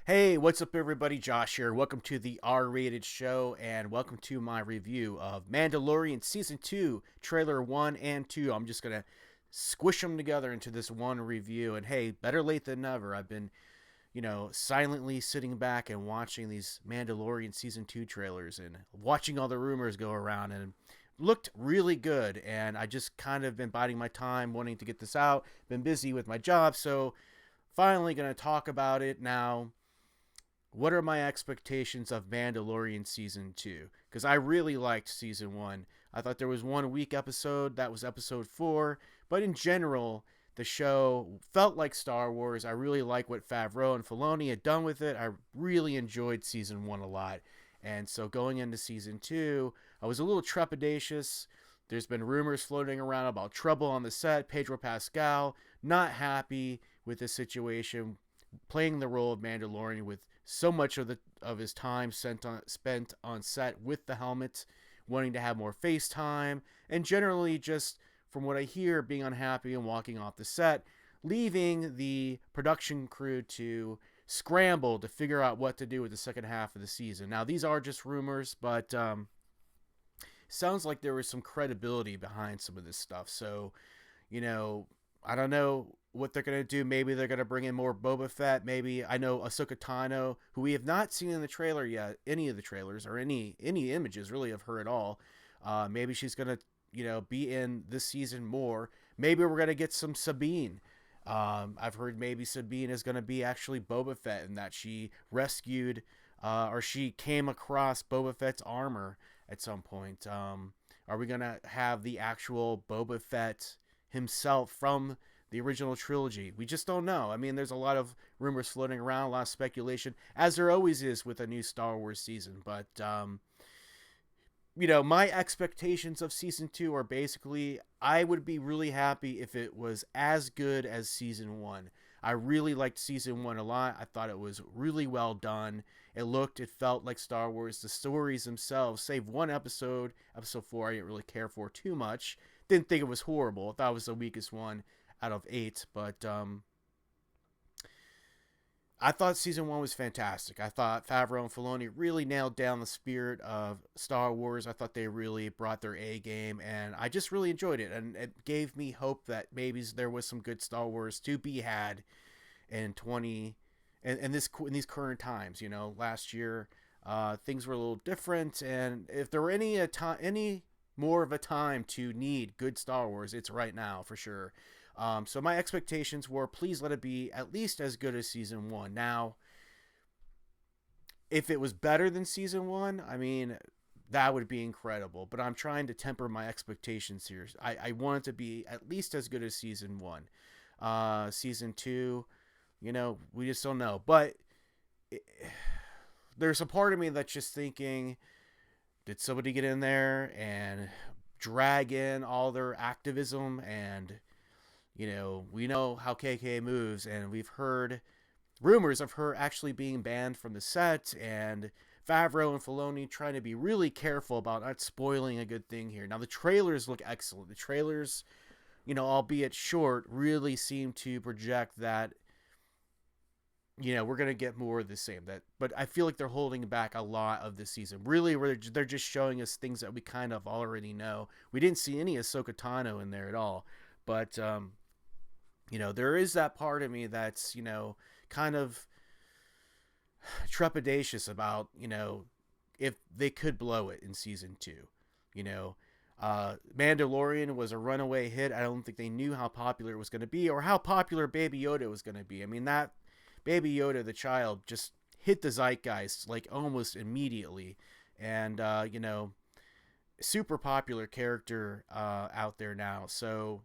Hey, what's up, everybody? Josh here. Welcome to the R-rated show, and welcome to my review of Mandalorian Season 2, Trailer 1 and 2. I'm just going to squish them together into this one review, and hey, better late than never. I've been, silently sitting back and watching these Mandalorian Season 2 trailers and watching all the rumors go around, and looked really good, and I just kind of been biding my time wanting to get this out. Been busy with my job, so finally going to talk about it now. What are my expectations of Mandalorian season 2? Because I really liked season 1. I thought there was one weak episode, that was episode 4, but in general, the show felt like Star Wars. I really like what Favreau and Filoni had done with it. I really enjoyed season 1 a lot. And so going into season 2, I was a little trepidatious. There's been rumors floating around about trouble on the set. Pedro Pascal not happy with the situation, playing the role of Mandalorian with so much of his time spent on set with the helmet, wanting to have more face time, and generally just from what I hear, being unhappy and walking off the set, leaving the production crew to scramble to figure out what to do with the second half of the season. Now, these are just rumors, but sounds like there was some credibility behind some of this stuff. So, you know, I don't know what they're going to do. Maybe they're going to bring in more Boba Fett. Maybe, I know Ahsoka Tano, who we have not seen in the trailer yet, any of the trailers or any images really of her at all. Maybe she's going to, be in this season more. Maybe we're going to get some Sabine. I've heard maybe Sabine is going to be actually Boba Fett, and that she rescued or she came across Boba Fett's armor at some point. Are we going to have the actual Boba Fett himself from the original trilogy? We just don't know. I mean, there's a lot of rumors floating around, a lot of speculation, as there always is with a new Star Wars season. But, my expectations of season 2 are basically, I would be really happy if it was as good as season 1. I really liked season 1 a lot. I thought it was really well done. It felt like Star Wars. The stories themselves, save one episode 4, I didn't really care for too much. Didn't think it was horrible. I thought it was the weakest one out of 8, but I thought season 1 was fantastic. I thought Favreau and Filoni really nailed down the spirit of Star Wars. I thought they really brought their A game, and I just really enjoyed it. And it gave me hope that maybe there was some good Star Wars to be had in in these current times. Last year things were a little different, and if there were any more of a time to need good Star Wars, it's right now for sure. So my expectations were, please let it be at least as good as season 1. Now, if it was better than season 1, I mean, that would be incredible. But I'm trying to temper my expectations here. I want it to be at least as good as season 1. Season 2, we just don't know. But there's a part of me that's just thinking, did somebody get in there and drag in all their activism? And we know how KK moves, and we've heard rumors of her actually being banned from the set, and Favreau and Filoni trying to be really careful about not spoiling a good thing here. Now, the trailers look excellent. The trailers, albeit short, really seem to project that, we're going to get more of the same. But I feel like they're holding back a lot of this season. Really, they're just showing us things that we kind of already know. We didn't see any Ahsoka Tano in there at all. But, there is that part of me that's, kind of trepidatious about, if they could blow it in season 2. Mandalorian was a runaway hit. I don't think they knew how popular it was going to be or how popular Baby Yoda was going to be. I mean, that Baby Yoda, the child, just hit the zeitgeist like almost immediately. And, super popular character out there now. So,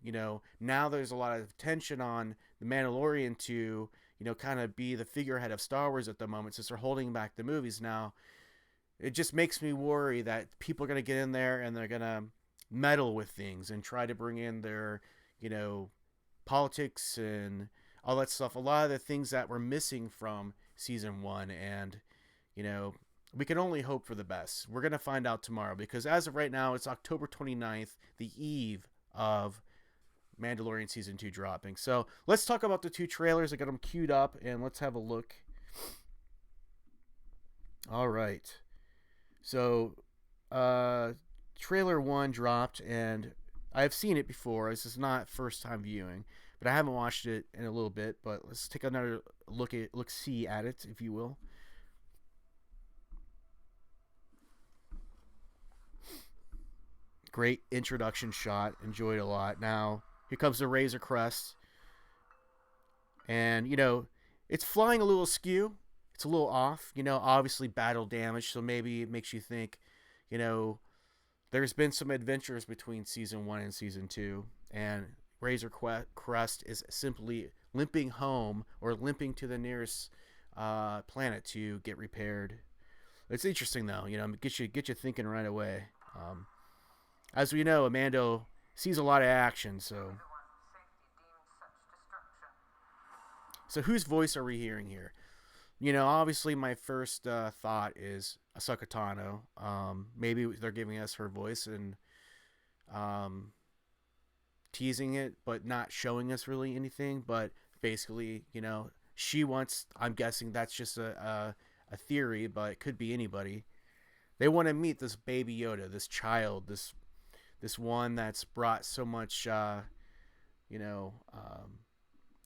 now there's a lot of attention on the Mandalorian to, kind of be the figurehead of Star Wars at the moment, since they're holding back the movies now. It just makes me worry that people are going to get in there and they're going to meddle with things and try to bring in their, politics and all that stuff. A lot of the things that were missing from season 1, and, we can only hope for the best. We're going to find out tomorrow, because as of right now, it's October 29th, the eve of Mandalorian Season 2 dropping. So let's talk about the two trailers. I got them queued up, and let's have a look. All right. So, uh, trailer one dropped, and I've seen it before. This is not first time viewing, but I haven't watched it in a little bit. But let's take another look see at it, if you will. Great introduction shot. Enjoyed a lot. Now here comes the Razor Crest, and it's flying a little askew. It's a little off. Obviously battle damage, so maybe it makes you think. You know, there's been some adventures between season one and season two, and Razor Crest is simply limping home or limping to the nearest planet to get repaired. It's interesting though, get you thinking right away. As we know, Amando sees a lot of action, so whose voice are we hearing here? Obviously, my first thought is Ahsoka Tano. Maybe they're giving us her voice and um, teasing it, but not showing us really anything. But basically, she wants. I'm guessing that's just a theory, but it could be anybody. They want to meet this baby Yoda, this child, this one that's brought so much, you know, um,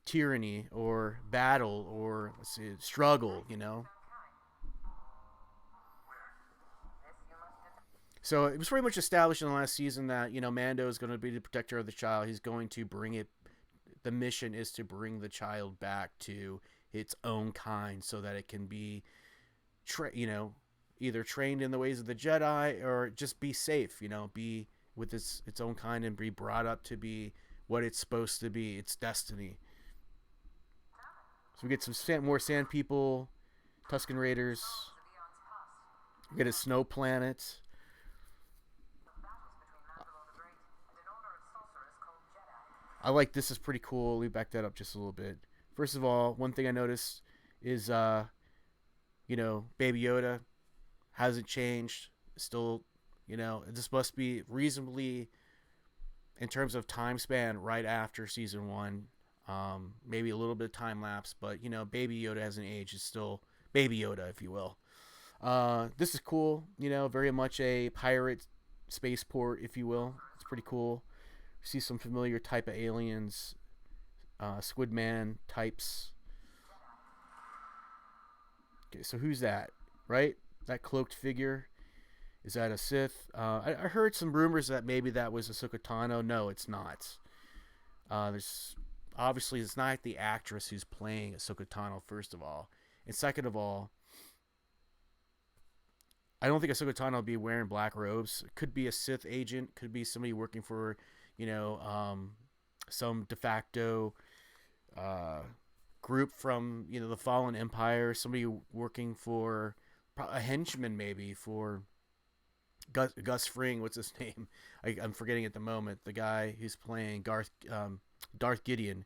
tyranny or battle or let's see, struggle. So it was pretty much established in the last season that Mando is going to be the protector of the child. He's going to bring it. The mission is to bring the child back to its own kind, so that it can be, either trained in the ways of the Jedi or just be safe. Be with its own kind and be brought up to be what it's supposed to be. Its destiny. So we get some more sand people, Tusken Raiders. We get a snow planet. I like this is pretty cool. We back that up just a little bit. First of all, one thing I noticed is Baby Yoda hasn't changed. Still, this must be reasonably in terms of time span right after season one. Maybe a little bit of time lapse, but Baby Yoda hasn't aged. It's still Baby Yoda, if you will. This is cool. Very much a pirate spaceport, if you will. It's pretty cool. See some familiar type of aliens, Squidman types. Okay, so who's that? Right, that cloaked figure. Is that a Sith? I heard some rumors that maybe that was Ahsoka Tano. No, it's not. There's obviously it's not the actress who's playing Ahsoka Tano. First of all, and second of all, I don't think Ahsoka Tano will be wearing black robes. Could be a Sith agent. Could be somebody working for, some de facto uh, group from the Fallen Empire. Somebody working for a henchman, maybe for Gus Fring. What's his name? I'm forgetting at the moment. The guy who's playing Darth Gideon.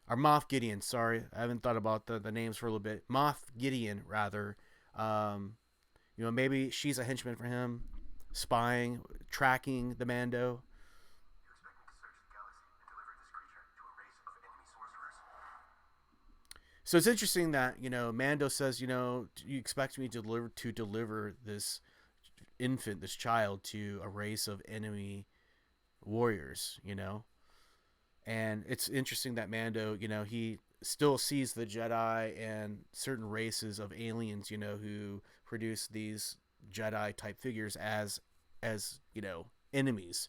Or Moff Gideon. Sorry, I haven't thought about the names for a little bit. Moff Gideon, rather. Um, maybe she's a henchman for him, spying, tracking the Mando. So it's interesting that Mando says, you expect me to deliver this infant, this child, to a race of enemy warriors. And it's interesting that Mando, he still sees the Jedi and certain races of aliens, who produce these Jedi type figures as enemies.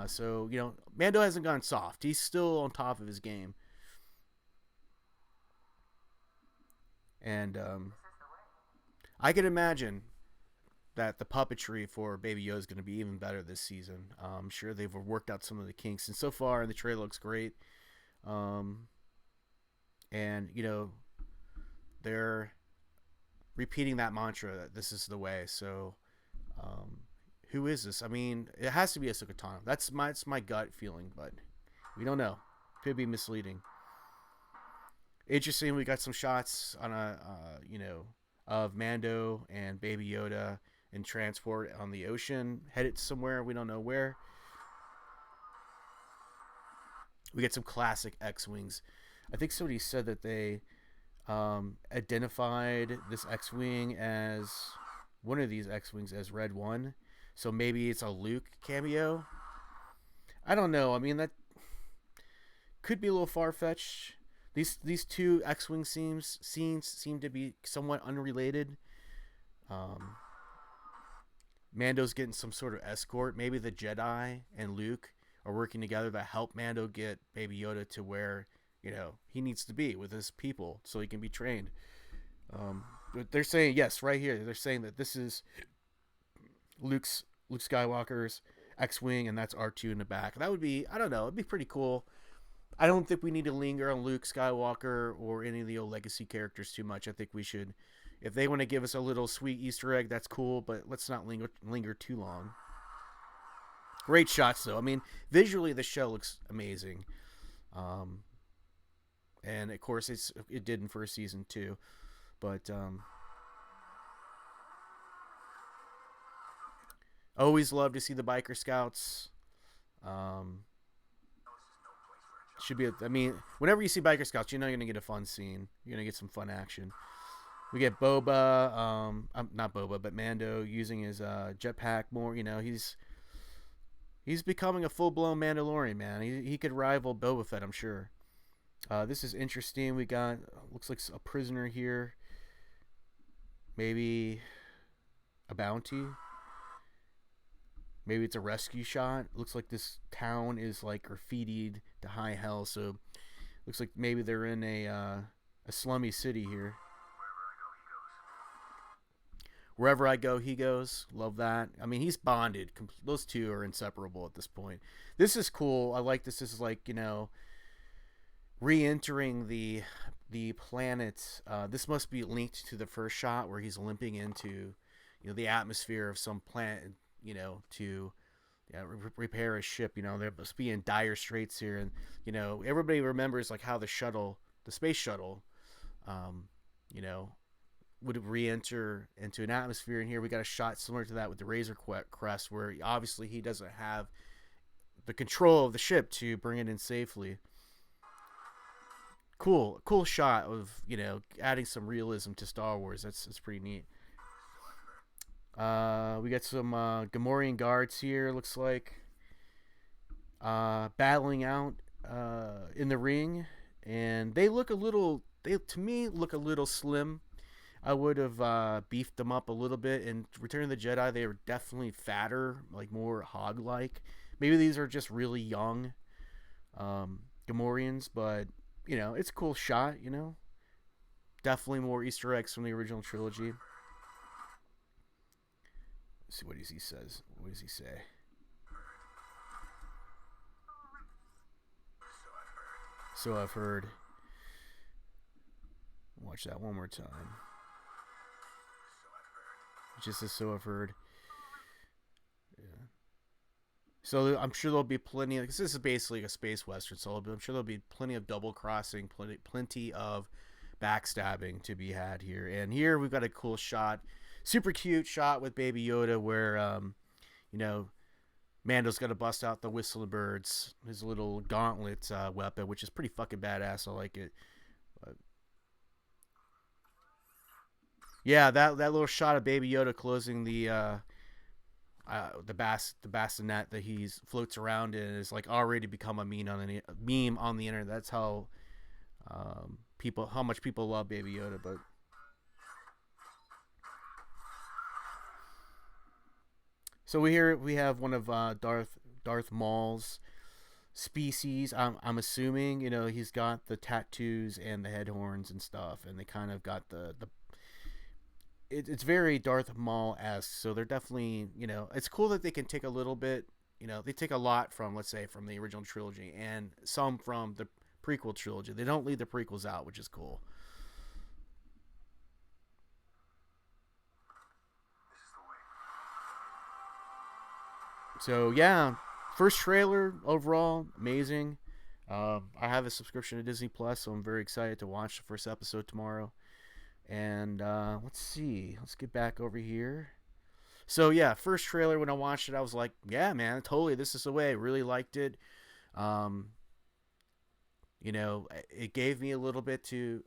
So Mando hasn't gone soft. He's still on top of his game, and I can imagine that the puppetry for Baby Yoda is going to be even better this season. I'm sure they've worked out some of the kinks, and so far the trailer looks great. Um, and they're repeating that mantra that this is the way. So, um, who is this? I mean, it has to be Ahsoka Tano. That's my gut feeling, but we don't know. Could be misleading. Interesting. We got some shots on of Mando and Baby Yoda in transport on the ocean, headed somewhere we don't know where. We get some classic X-wings. I think somebody said that they identified this X-wing as one of these X-wings as Red One, so maybe it's a Luke cameo. I don't know. I mean, that could be a little far fetched. These two X-wing scenes seem to be somewhat unrelated. Um, Mando's getting some sort of escort. Maybe the Jedi and Luke are working together to help Mando get Baby Yoda to where he needs to be with his people so he can be trained. But they're saying yes right here. They're saying that this is Luke Skywalker's X-wing, and that's R2 in the back. That would be, I don't know, it'd be pretty cool. I don't think we need to linger on Luke Skywalker or any of the old legacy characters too much. I think we should, if they want to give us a little sweet Easter egg, that's cool, but let's not linger too long. Great shots, though. I mean, visually, the show looks amazing. And, of course, it did in first season, too. But, always love to see the biker scouts. Should be. I mean, whenever you see biker scouts, you're gonna get a fun scene. You're gonna get some fun action. We get Boba, not Boba, but Mando using his jetpack more. He's becoming a full blown Mandalorian, man. He could rival Boba Fett, I'm sure. This is interesting. We got looks like a prisoner here. Maybe a bounty. Maybe it's a rescue shot. Looks like this town is like graffitied to high hell, so looks like maybe they're in a slummy city here. Wherever I go, he goes. Love that. I mean, he's bonded. Those two are inseparable at this point. This is cool. I like this. This is like, re-entering the planet. This must be linked to the first shot where he's limping into, the atmosphere of some planet, to repair a ship. They must be in dire straits here. And, everybody remembers like how the space shuttle, would re-enter into an atmosphere. And here we got a shot similar to that with the Razor Crest, where obviously he doesn't have the control of the ship to bring it in safely. Cool shot of, adding some realism to Star Wars. That's pretty neat. We got some Gamorrean guards here, looks like, battling out in the ring, and they to me look a little slim. I would have beefed them up a little bit. In Return of the Jedi, they were definitely fatter, like more hog-like. Maybe these are just really young Gamorreans, but, it's a cool shot, Definitely more Easter eggs from the original trilogy. Let's see what he says. What does he say? So I've heard. Watch that one more time. Just as so I've heard. Yeah. So I'm sure there'll be plenty of, because this is basically a space western, so I'm sure there'll be plenty of double crossing, plenty of backstabbing to be had here. And here we've got a cool shot, super cute shot with Baby Yoda, where Mando's got to bust out the whistling birds, his little gauntlet weapon, which is pretty fucking badass. I like it. But yeah, that little shot of Baby Yoda closing the bassinet that he floats around in is like already become a meme on the internet. That's how how much people love Baby Yoda. But so we have one of Darth Maul's species. I'm assuming he's got the tattoos and the head horns and stuff, and they kind of got it's very Darth Maul-esque, so they're definitely, it's cool that they can take a little bit, they take a lot from, let's say, from the original trilogy and some from the prequel trilogy. They don't leave the prequels out, which is cool. So, yeah, first trailer overall, amazing. I have a subscription to Disney Plus, so I'm very excited to watch the first episode tomorrow. And let's see. Let's get back over here. So, yeah, first trailer, when I watched it, I was like, yeah, man, totally, this is the way. I really liked it. It gave me a little bit to,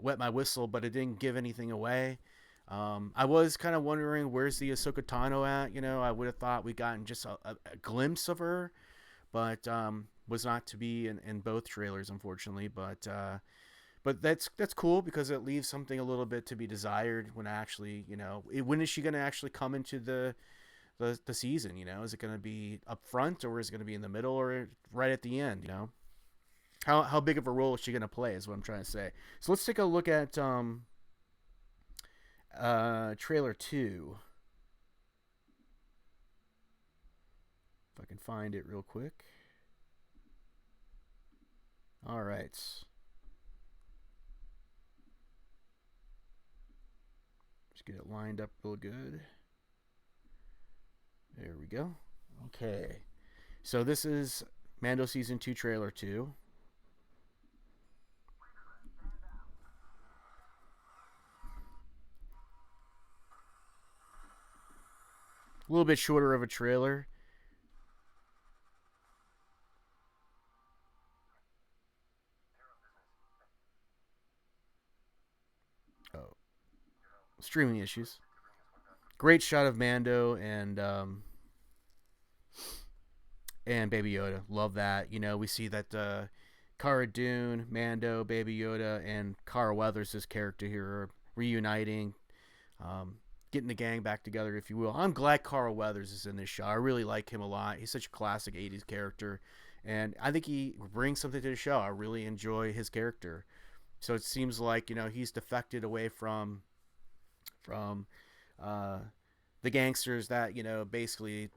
wet my whistle, but it didn't give anything away. I was kind of wondering where's the Ahsoka Tano at. I would have thought we gotten just a glimpse of her, but was not to be in both trailers, unfortunately. But that's cool because it leaves something a little bit to be desired when actually, when is she going to actually come into the season? Is it going to be up front, or is it going to be in the middle, or right at the end? How big of a role is she going to play? Is what I'm trying to say. So let's take a look at trailer 2. If I can find it real quick. All right. Just get it lined up real good. There we go. Okay. So this is Mando Season 2 Trailer 2. A little bit shorter of a trailer. Oh, streaming issues. Great shot of Mando and Baby Yoda. Love that. We see that Cara Dune, Mando, Baby Yoda, and Carl Weathers' character here are reuniting, getting the gang back together, if you will. I'm glad Carl Weathers is in this show. I really like him a lot. He's such a classic 80s character, and I think he brings something to the show. I really enjoy his character. So it seems like he's defected away from uh, the gangsters that basically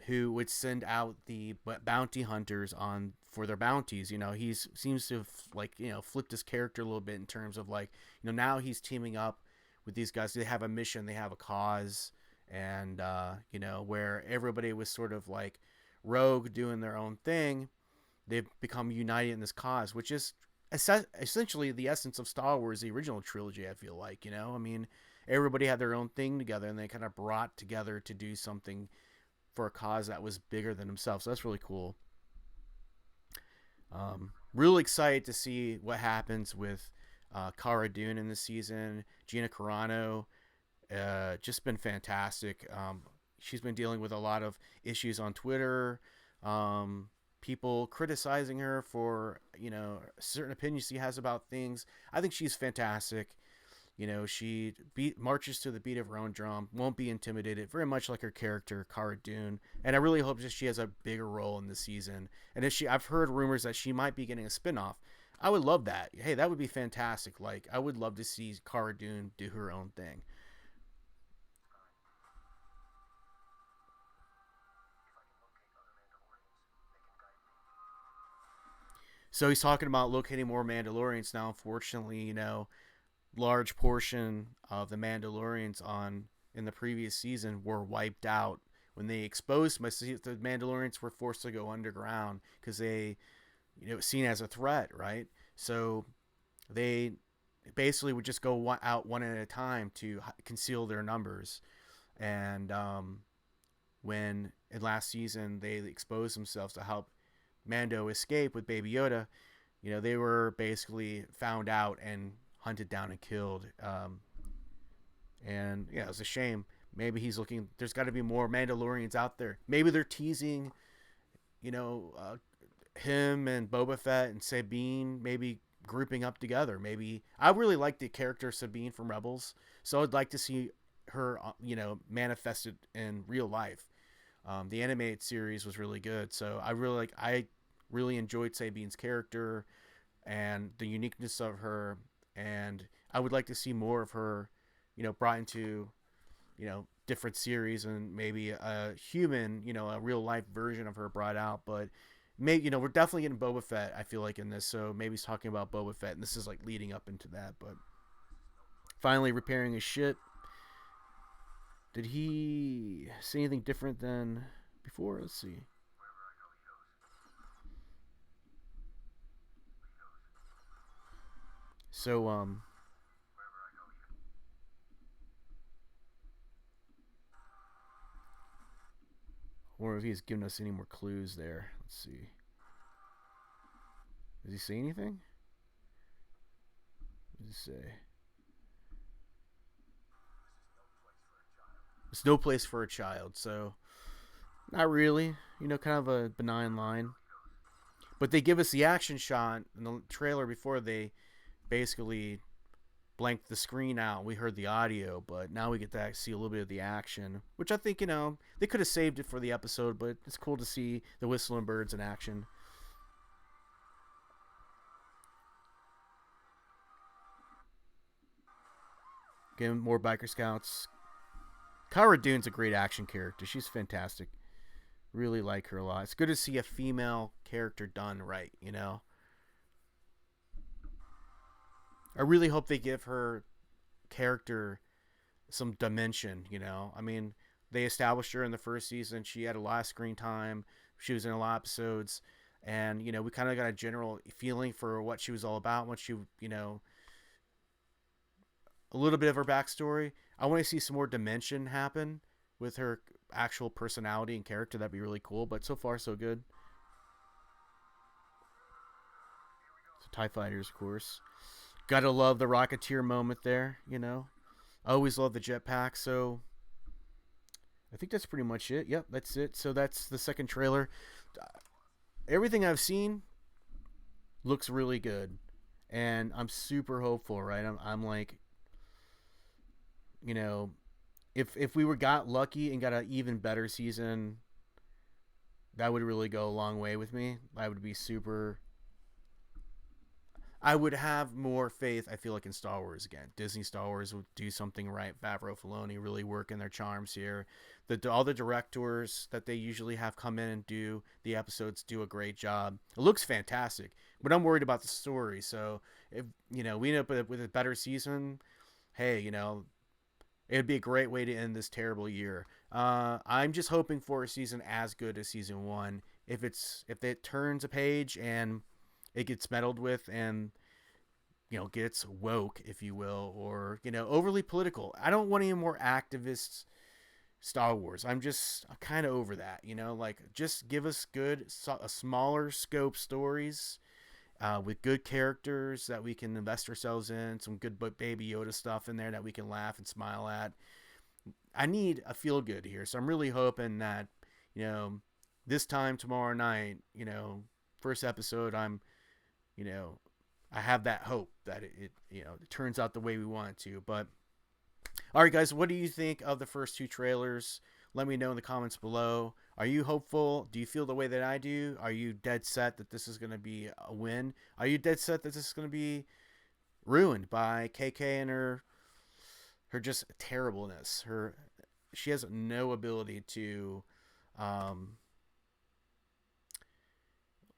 who would send out the bounty hunters on for their bounties. He seems to have flipped his character a little bit in terms of now he's teaming up with these guys. They have a mission, they have a cause, and where everybody was sort of like rogue doing their own thing, they've become united in this cause, which is essentially the essence of Star Wars, the original trilogy. I feel like I mean, everybody had their own thing together, and they kind of brought together to do something for a cause that was bigger than themselves. So that's really cool. Really excited to see what happens with Cara Dune in this season. Gina Carano, just been fantastic. She's been dealing with a lot of issues on Twitter. People criticizing her for certain opinions she has about things. I think she's fantastic. She marches to the beat of her own drum, won't be intimidated, very much like her character, Cara Dune. And I really hope that she has a bigger role in this season. And I've heard rumors that she might be getting a spinoff. I would love that. Hey, that would be fantastic. I would love to see Cara Dune do her own thing. So he's talking about locating more Mandalorians now. Unfortunately, large portion of the Mandalorians on in the previous season were wiped out when they exposed the Mandalorians were forced to go underground because they seen as a threat, right? So they basically would just go out one at a time to conceal their numbers. And when in last season they exposed themselves to help Mando escape with Baby Yoda, they were basically found out and hunted down and killed. And yeah, it's a shame. Maybe he's looking. There's got to be more Mandalorians out there. Maybe they're teasing, you know, uh, him and Boba Fett and Sabine maybe grouping up together. Maybe I really like the character Sabine from Rebels, so I'd like to see her, manifested in real life. The animated series was really good, so I really enjoyed Sabine's character and the uniqueness of her, and I would like to see more of her, brought into different series and maybe a human, a real life version of her brought out. But maybe we're definitely getting Boba Fett. I feel like in this, so maybe he's talking about Boba Fett, and this is like leading up into that. But finally repairing his shit. Did he say anything different than before? Let's see. So or if he's given us any more clues there. Let's see. Does he say anything? What does he say? It's no place for a child, so not really. Kind of a benign line. But they give us the action shot in the trailer before they basically blanked the screen out. We heard the audio, but now we get to see a little bit of the action, which I think, they could have saved it for the episode, but it's cool to see the whistling birds in action. Again, more biker scouts. Cara Dune's a great action character. She's fantastic. Really like her a lot. It's good to see a female character done right, I really hope they give her character some dimension, I mean, they established her in the first season. She had a lot of screen time. She was in a lot of episodes. And, we kind of got a general feeling for what she was all about. What she, a little bit of her backstory. I want to see some more dimension happen with her actual personality and character. That'd be really cool. But so far, so good. So TIE fighters, of course. Gotta love the Rocketeer moment there, I always love the jetpack. So I think that's pretty much it. Yep, that's it. So that's the second trailer. Everything I've seen looks really good. And I'm super hopeful, right? I'm like, if we got lucky and got an even better season, that would really go a long way with me. I would have more faith, I feel like, in Star Wars again. Disney Star Wars would do something right. Favreau, Filoni really working their charms here. All the directors that they usually have come in and do the episodes do a great job. It looks fantastic, but I'm worried about the story. So if we end up with a better season, hey, it'd be a great way to end this terrible year. I'm just hoping for a season as good as season 1. If it turns a page and it gets meddled with and, gets woke, if you will, or, overly political. I don't want any more activist Star Wars. I'm kind of over that, just give us a smaller scope stories with good characters that we can invest ourselves in, some good Baby Yoda stuff in there that we can laugh and smile at. I need a feel good here. So I'm really hoping that, this time tomorrow night, first episode, I have that hope that it turns out the way we want it to. But all right, guys, what do you think of the first 2 trailers? Let me know in the comments below. Are you hopeful? Do you feel the way that I do? Are you dead set that this is going to be a win? Are you dead set that this is going to be ruined by KK and her just terribleness? She has no ability to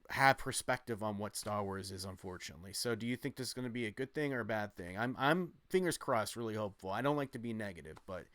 have perspective on what Star Wars is, unfortunately. So do you think this is going to be a good thing or a bad thing? I'm fingers crossed, really hopeful. I don't like to be negative, but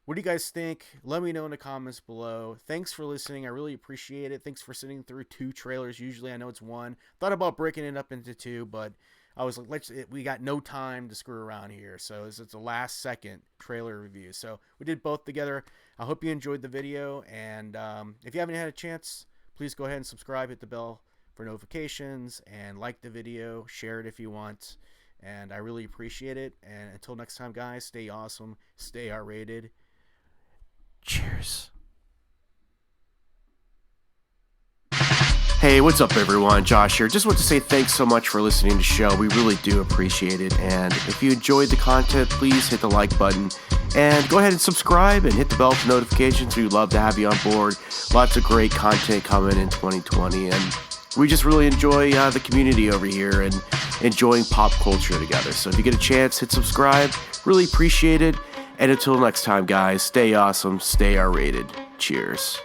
what do you guys think? Let me know in the comments below. Thanks for listening. I really appreciate it. Thanks for sitting through 2 trailers. Usually I know it's 1. Thought about breaking it up into 2, but I was like, we got no time to screw around here. So it's a last second trailer review. So we did both together. I hope you enjoyed the video. And if you haven't had a chance, please go ahead and subscribe, hit the bell for notifications, and like the video, share it if you want, and I really appreciate it. And until next time, guys, stay awesome, stay R-rated. Cheers. Hey, what's up, everyone? Josh here. Just want to say thanks so much for listening to the show. We really do appreciate it. And if you enjoyed the content, please hit the like button and go ahead and subscribe and hit the bell for notifications. We'd love to have you on board. Lots of great content coming in 2020, and we just really enjoy the community over here and enjoying pop culture together. So if you get a chance, hit subscribe. Really appreciate it. And until next time, guys, stay awesome, stay R-rated. Cheers.